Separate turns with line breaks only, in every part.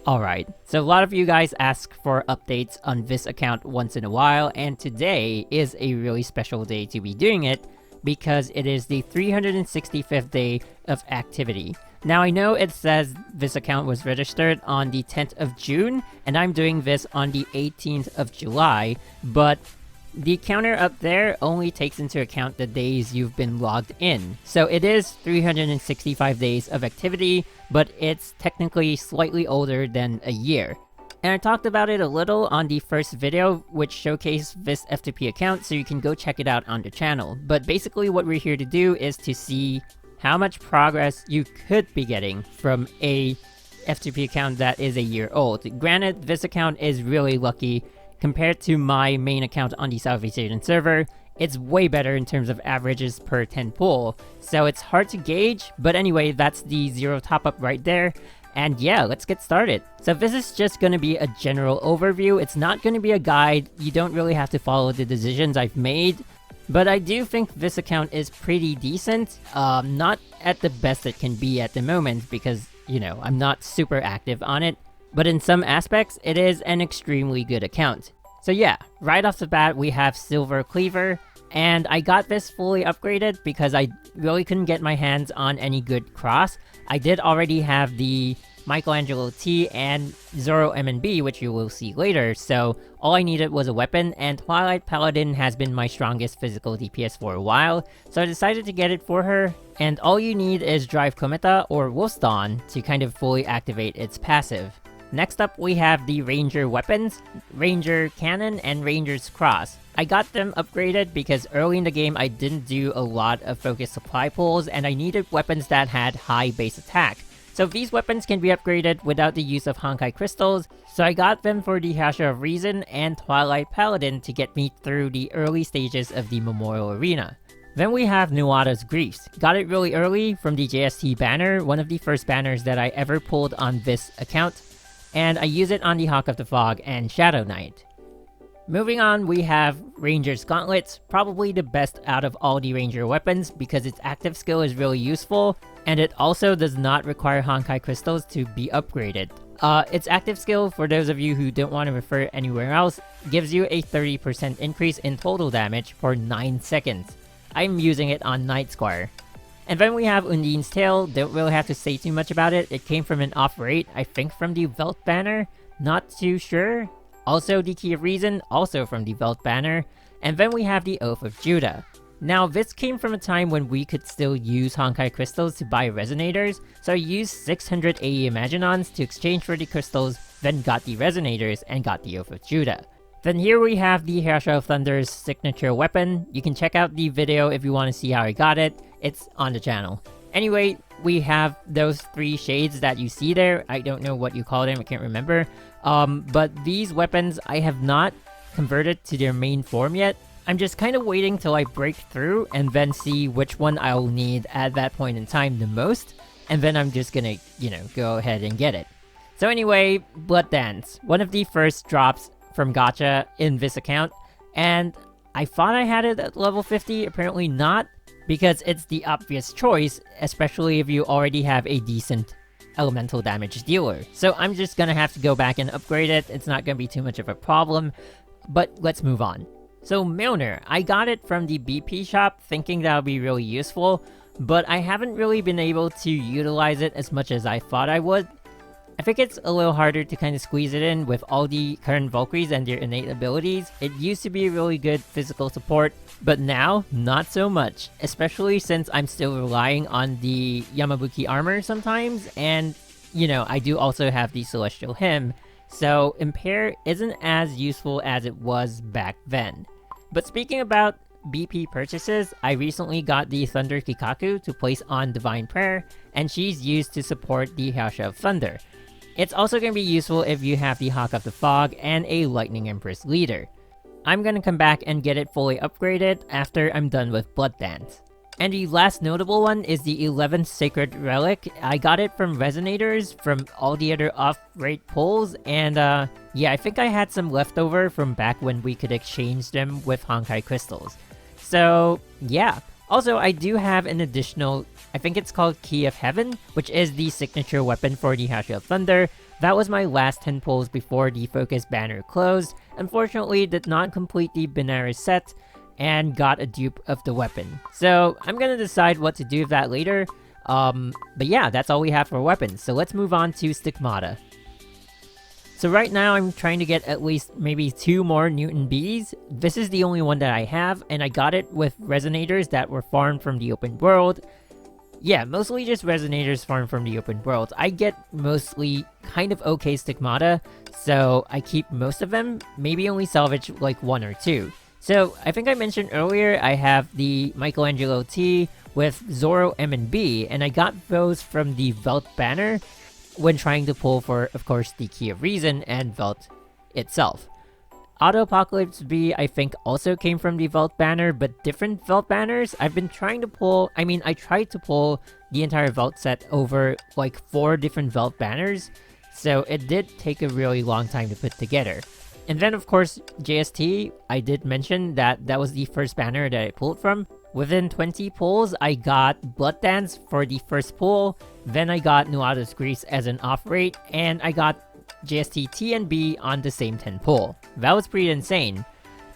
Alright, so a lot of you guys ask for updates on this account once in a while, and today is a really special day to be doing it because it is the 365th day of activity. Now I know it says this account was registered on the 10th of June, and I'm doing this on the 18th of July, but the counter up there only takes into account the days you've been logged in. So it is 365 days of activity, but it's technically slightly older than a year. And I talked about it a little on the first video, which showcased this F2P account, so you can go check it out on the channel. But basically what we're here to do is to see how much progress you could be getting from a F2P account that is a year old. Granted, this account is really lucky. Compared to my main account on the Southeast Asian server, it's way better in terms of averages per 10 pull, so it's hard to gauge, but anyway, that's the 0 top-up right there, and yeah, let's get started. So this is just going to be a general overview, it's not going to be a guide, you don't really have to follow the decisions I've made, but I do think this account is pretty decent, not at the best it can be at the moment because, you know, I'm not super active on it. But in some aspects, it is an extremely good account. So yeah, right off the bat, we have Silver Cleaver, and I got this fully upgraded because I really couldn't get my hands on any good cross. I did already have the Michelangelo T and Zoro MNB, which you will see later, so all I needed was a weapon, and Twilight Paladin has been my strongest physical DPS for a while, so I decided to get it for her, and all you need is Drive Kometa or Wolf's Dawn to kind of fully activate its passive. Next up, we have the Ranger weapons, Ranger Cannon, and Ranger's Cross. I got them upgraded because early in the game I didn't do a lot of focused supply pulls and I needed weapons that had high base attack. So these weapons can be upgraded without the use of Honkai Crystals, so I got them for the Hasha of Reason and Twilight Paladin to get me through the early stages of the Memorial Arena. Then we have Nuada's Griefs. Got it really early from the JST banner, one of the first banners that I ever pulled on this account. And I use it on the Hawk of the Fog and Shadow Knight. Moving on, we have Ranger's Gauntlets, probably the best out of all the Ranger weapons because its active skill is really useful, and it also does not require Honkai Crystals to be upgraded. Its active skill, for those of you who don't want to refer anywhere else, gives you a 30% increase in total damage for 9 seconds. I'm using it on Night Squire. And then we have Undine's Tail, don't really have to say too much about it, it came from an off-rate, I think from the Velt banner, not too sure. Also the Key of Reason, also from the Velt banner. And then we have the Oath of Judah. Now this came from a time when we could still use Honkai Crystals to buy Resonators, so I used 600 AE Imaginons to exchange for the crystals, then got the Resonators and got the Oath of Judah. Then here we have the Herrscher of Thunder's signature weapon. You can check out the video if you want to see how I got it. It's on the channel. Anyway, we have those 3 shades that you see there. I don't know what you call them, I can't remember. But these weapons I have not converted to their main form yet. I'm just kind of waiting till I break through and then see which one I'll need at that point in time the most. And then I'm just gonna, go ahead and get it. So anyway, Blood Dance. One of the first drops from Gacha in this account, and I thought I had it at level 50, apparently not, because it's the obvious choice, especially if you already have a decent elemental damage dealer. So I'm just gonna have to go back and upgrade it, it's not gonna be too much of a problem, but let's move on. So Milner, I got it from the BP shop thinking that would be really useful, but I haven't really been able to utilize it as much as I thought I would. I think it's a little harder to kind of squeeze it in with all the current Valkyries and their innate abilities. It used to be a really good physical support, but now, not so much. Especially since I'm still relying on the Yamabuki armor sometimes, and, I do also have the Celestial Hymn, so Impair isn't as useful as it was back then. But speaking about BP purchases, I recently got the Thunder Kikaku to place on Divine Prayer, and she's used to support the Herrscher of Thunder. It's also going to be useful if you have the Hawk of the Fog and a Lightning Empress leader. I'm going to come back and get it fully upgraded after I'm done with Blood Dance. And the last notable one is the 11th Sacred Relic. I got it from Resonators from all the other off-rate pulls, and yeah, I think I had some leftover from back when we could exchange them with Honkai Crystals. So yeah, Also, I do have an additional, I think it's called Key of Heaven, which is the signature weapon for the Hashira Thunder. That was my last 10 pulls before the Focus banner closed. Unfortunately, did not complete the Benares set and got a dupe of the weapon. So I'm gonna decide what to do with that later. But yeah, that's all we have for weapons. So let's move on to Stigmata. So right now I'm trying to get at least maybe 2 more Newton Bees. This is the only one that I have, and I got it with resonators that were farmed from the open world. Yeah, mostly just resonators farmed from the open world. I get mostly kind of okay Stigmata, so I keep most of them, maybe only salvage like 1 or 2. So I think I mentioned earlier I have the Michelangelo T with Zoro M and B, and I got those from the Velt banner when trying to pull for, of course, the Key of Reason and Velt itself. Auto Apocalypse B, I think, also came from the Velt banner, but different Velt banners. I've been trying to pull, I tried to pull the entire Velt set over like 4 different Velt banners, so it did take a really long time to put together. And then, of course, JST, I did mention that that was the first banner that I pulled from. Within 20 pulls, I got Blood Dance for the first pull, then I got Nuada's Grease as an off rate, and I got JST T and B on the same 10 pull. That was pretty insane.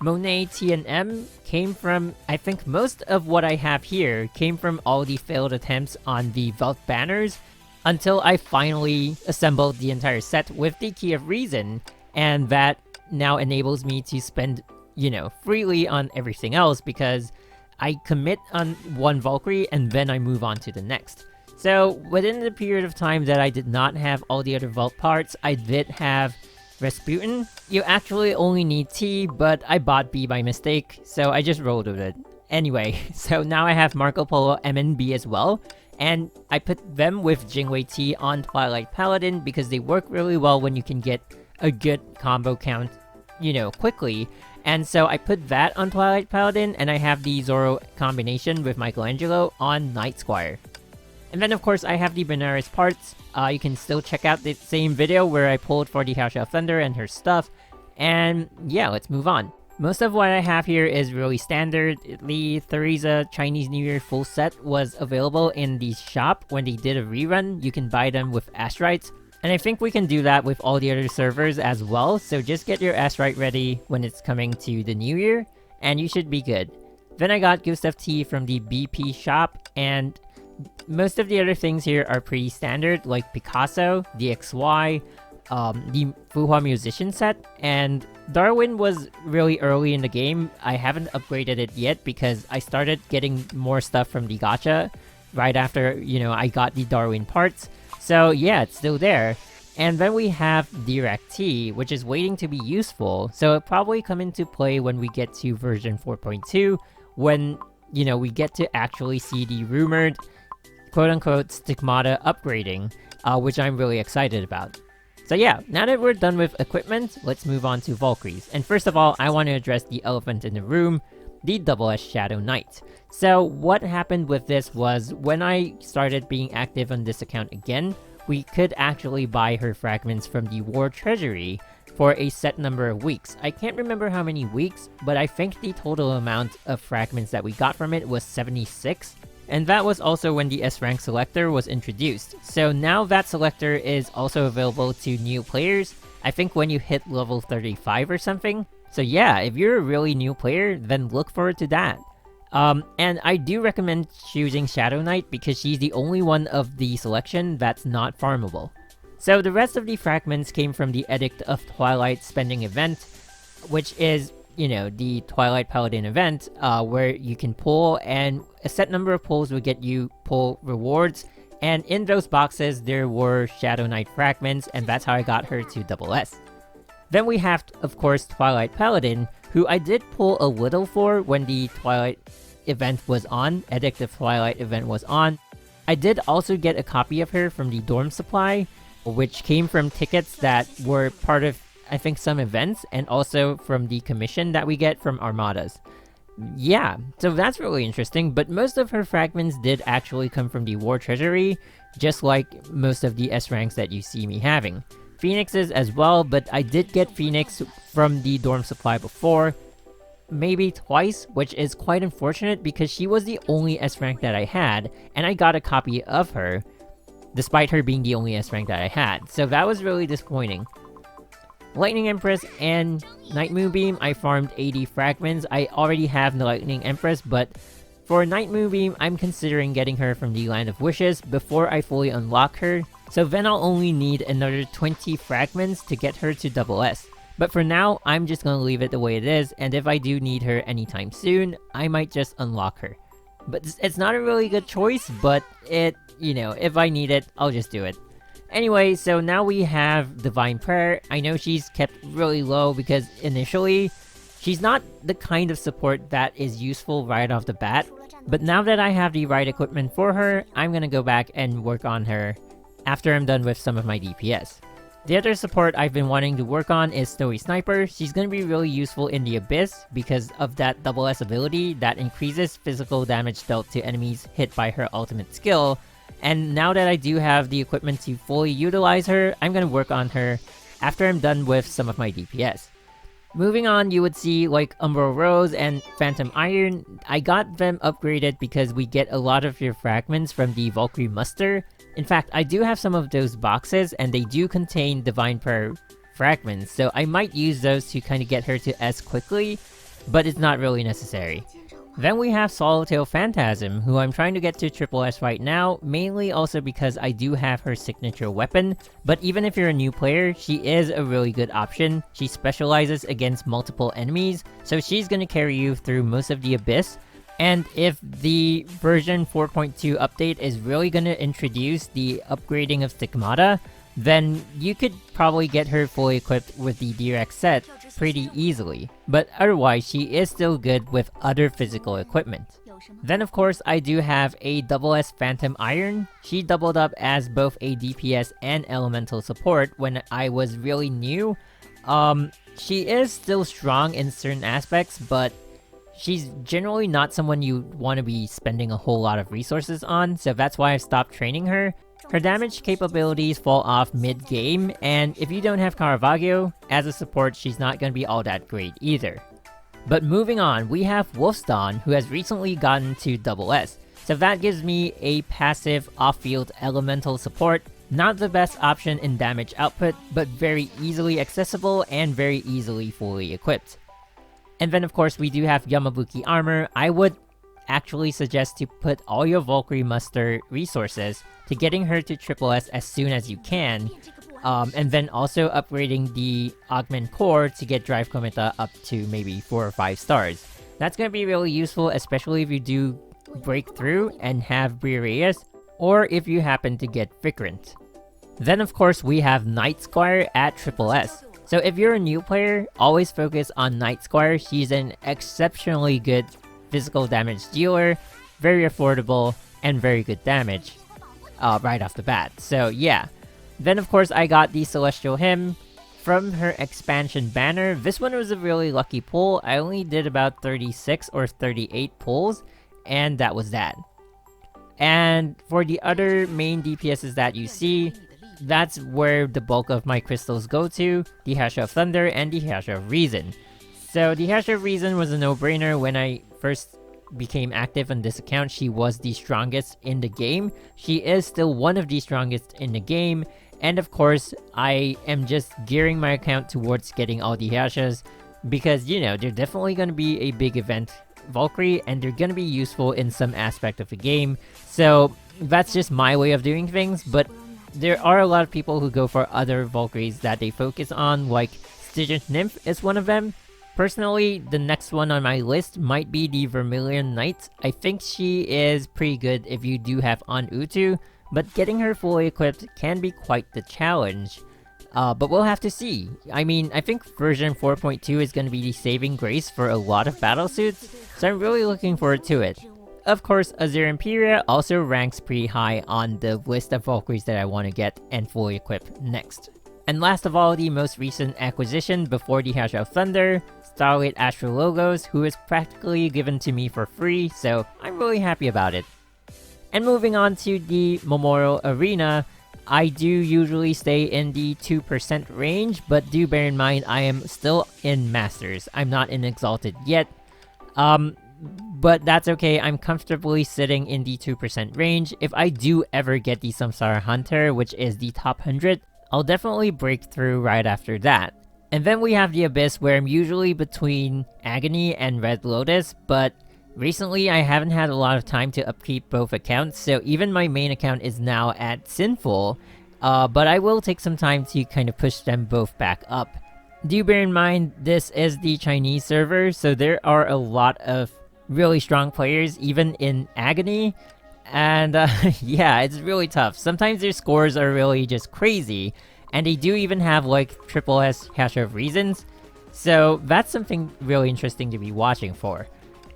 Monet T and M came from, I think most of what I have here came from all the failed attempts on the Velt banners, until I finally assembled the entire set with the Key of Reason, and that now enables me to spend, freely on everything else because I commit on one Valkyrie and then I move on to the next. So within the period of time that I did not have all the other Velt parts, I did have Rasputin. You actually only need T, but I bought B by mistake, so I just rolled with it. Anyway, so now I have Marco Polo M and B as well, and I put them with Jingwei T on Twilight Paladin because they work really well when you can get a good combo count, quickly. And so I put that on Twilight Paladin, and I have the Zoro combination with Michelangelo on Night Squire. And then of course I have the Benares parts. You can still check out the same video where I pulled for the Hashira Thunder and her stuff. And yeah, let's move on. Most of what I have here is really standard. The Theresa Chinese New Year full set was available in the shop when they did a rerun. You can buy them with Astrites. And I think we can do that with all the other servers as well, so just get your Astrite ready when it's coming to the new year, and you should be good. Then I got Gustav T from the BP shop, and most of the other things here are pretty standard, like Picasso, DXY, the Fuhua Musician set, and Darwin was really early in the game. I haven't upgraded it yet because I started getting more stuff from the gacha right after, I got the Darwin parts. So yeah, it's still there. And then we have Dirac T, which is waiting to be useful, so it'll probably come into play when we get to version 4.2, when, we get to actually see the rumored, quote-unquote, Stigmata upgrading, which I'm really excited about. So yeah, now that we're done with equipment, let's move on to Valkyries. And first of all, I want to address the elephant in the room, the Double S Shadow Knight. So what happened with this was, when I started being active on this account again, we could actually buy her fragments from the War Treasury for a set number of weeks. I can't remember how many weeks, but I think the total amount of fragments that we got from it was 76. And that was also when the S-Rank selector was introduced. So now that selector is also available to new players, I think when you hit level 35 or something. So yeah, if you're a really new player, then look forward to that. And I do recommend choosing Shadow Knight because she's the only one of the selection that's not farmable. So the rest of the fragments came from the Edict of Twilight spending event, which is, the Twilight Paladin event, where you can pull, and a set number of pulls will get you pull rewards, and in those boxes there were Shadow Knight fragments, and that's how I got her to double S. Then we have, of course, Twilight Paladin, who I did pull a little for when the Twilight event was on, Edict of Twilight event was on. I did also get a copy of her from the dorm supply, which came from tickets that were part of, I think, some events, and also from the commission that we get from Armadas. Yeah, so that's really interesting, but most of her fragments did actually come from the War Treasury, just like most of the S-Ranks that you see me having. Phoenixes as well, but I did get Phoenix from the dorm supply before. maybe twice, which is quite unfortunate because she was the only S rank that I had, and I got a copy of her, despite her being the only S rank that I had, so that was really disappointing. Lightning Empress and Night Moonbeam, I farmed 80 fragments. I already have the Lightning Empress, but for Night Moonbeam, I'm considering getting her from the Land of Wishes before I fully unlock her, so then I'll only need another 20 fragments to get her to double S. But for now, I'm just gonna leave it the way it is, and if I do need her anytime soon, I might just unlock her. But it's not a really good choice, but if I need it, I'll just do it. Anyway, so now we have Divine Prayer. I know she's kept really low because initially, she's not the kind of support that is useful right off the bat. But now that I have the right equipment for her, I'm gonna go back and work on her after I'm done with some of my DPS. The other support I've been wanting to work on is Snowy Sniper. She's gonna be really useful in the Abyss because of that double S ability that increases physical damage dealt to enemies hit by her ultimate skill. And now that I do have the equipment to fully utilize her, I'm gonna work on her after I'm done with some of my DPS. Moving on, you would see like Umbral Rose and Phantom Iron. I got them upgraded because we get a lot of your fragments from the Valkyrie muster. In fact, I do have some of those boxes and they do contain Divine Prayer fragments, so I might use those to kind of get her to S quickly, but it's not really necessary. Then we have Swallowtail Phantasm, who I'm trying to get to triple S right now, mainly also because I do have her signature weapon, but even if you're a new player, she is a really good option. She specializes against multiple enemies, so she's gonna carry you through most of the Abyss. And if the version 4.2 update is really gonna introduce the upgrading of Stigmata, then you could probably get her fully equipped with the direct set pretty easily, but otherwise she is still good with other physical equipment. Then of course I do have a double S Phantom Iron. She doubled up as both a DPS and elemental support when I was really new. She is still strong in certain aspects, but she's generally not someone you want to be spending a whole lot of resources on, so that's why I've stopped training her. Her damage capabilities fall off mid-game, and if you don't have Caravaggio, as a support she's not going to be all that great either. But moving on, we have Wolfsdawn, who has recently gotten to double S, so that gives me a passive off-field elemental support. Not the best option in damage output, but very easily accessible and very easily fully equipped. And then of course we do have Yamabuki Armor. I would actually suggest to put all your Valkyrie muster resources to getting her to triple S as soon as you can, and then also upgrading the Augment Core to get Drive Kometa up to maybe 4 or 5 stars. That's going to be really useful, especially if you do break through and have Briareus, or if you happen to get Vikrant. Then of course we have Night Squire at triple S. So if you're a new player, always focus on Night Squire. She's an exceptionally good physical damage dealer, very affordable, and very good damage right off the bat. So yeah. Then of course I got the Celestial Hymn from her expansion banner. This one was a really lucky pull. I only did about 36 or 38 pulls, and that was that. And for the other main DPSs that you see, that's where the bulk of my crystals go to, the Hash of Thunder and the Hash of Reason. So the Hash of Reason was a no-brainer when I first became active on this account. She was the strongest in the game. She is still one of the strongest in the game. And of course, I am just gearing my account towards getting all the Hashas because, they're definitely going to be a big event Valkyrie and they're going to be useful in some aspect of the game. So that's just my way of doing things, but there are a lot of people who go for other Valkyries that they focus on, like Stygian Nymph is one of them. Personally, the next one on my list might be the Vermilion Knight. I think she is pretty good if you do have on Utu, but getting her fully equipped can be quite the challenge. But we'll have to see. I mean, I think version 4.2 is going to be the saving grace for a lot of battlesuits, so I'm really looking forward to it. Of course, Azure Imperia also ranks pretty high on the list of Valkyries that I want to get and fully equip next. And last of all, the most recent acquisition before the Hash of Thunder, Starlight Astrologos, who is practically given to me for free, so I'm really happy about it. And moving on to the Memorial Arena, I do usually stay in the 2% range, but do bear in mind I am still in Masters. I'm not in Exalted yet. But that's okay, I'm comfortably sitting in the 2% range. If I do ever get the Samsara Hunter, which is the top 100, I'll definitely break through right after that. And then we have the Abyss, where I'm usually between Agony and Red Lotus, but recently I haven't had a lot of time to upkeep both accounts, so even my main account is now at Sinful, but I will take some time to kind of push them both back up. Do bear in mind, this is the Chinese server, so there are a lot of really strong players, even in Agony, and yeah, it's really tough. Sometimes their scores are really just crazy, and they do even have like triple S Hash of Reasons, so that's something really interesting to be watching for.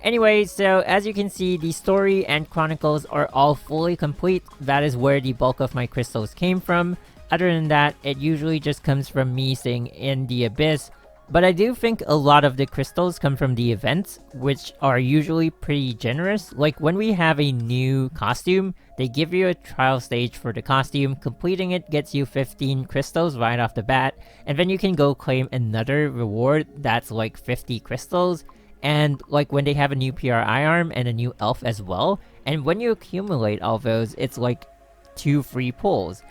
Anyway, so as you can see, the story and chronicles are all fully complete. That is where the bulk of my crystals came from. Other than that, it usually just comes from me staying in the Abyss. But I do think a lot of the crystals come from the events, which are usually pretty generous. Like when we have a new costume, they give you a trial stage for the costume. Completing it gets you 15 crystals right off the bat. And then you can go claim another reward that's like 50 crystals. And like when they have a new PRI arm and a new elf as well. And when you accumulate all those, it's like 2 free pulls.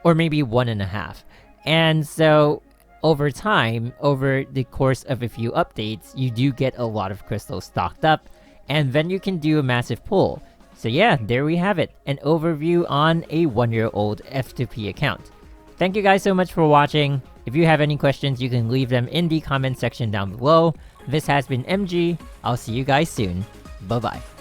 Or maybe 1.5. And so over time, over the course of a few updates, you do get a lot of crystals stocked up, and then you can do a massive pull. So yeah, there we have it, an overview on a 1-year-old F2P account. Thank you guys so much for watching. If you have any questions, you can leave them in the comment section down below. This has been MG. I'll see you guys soon. Bye bye.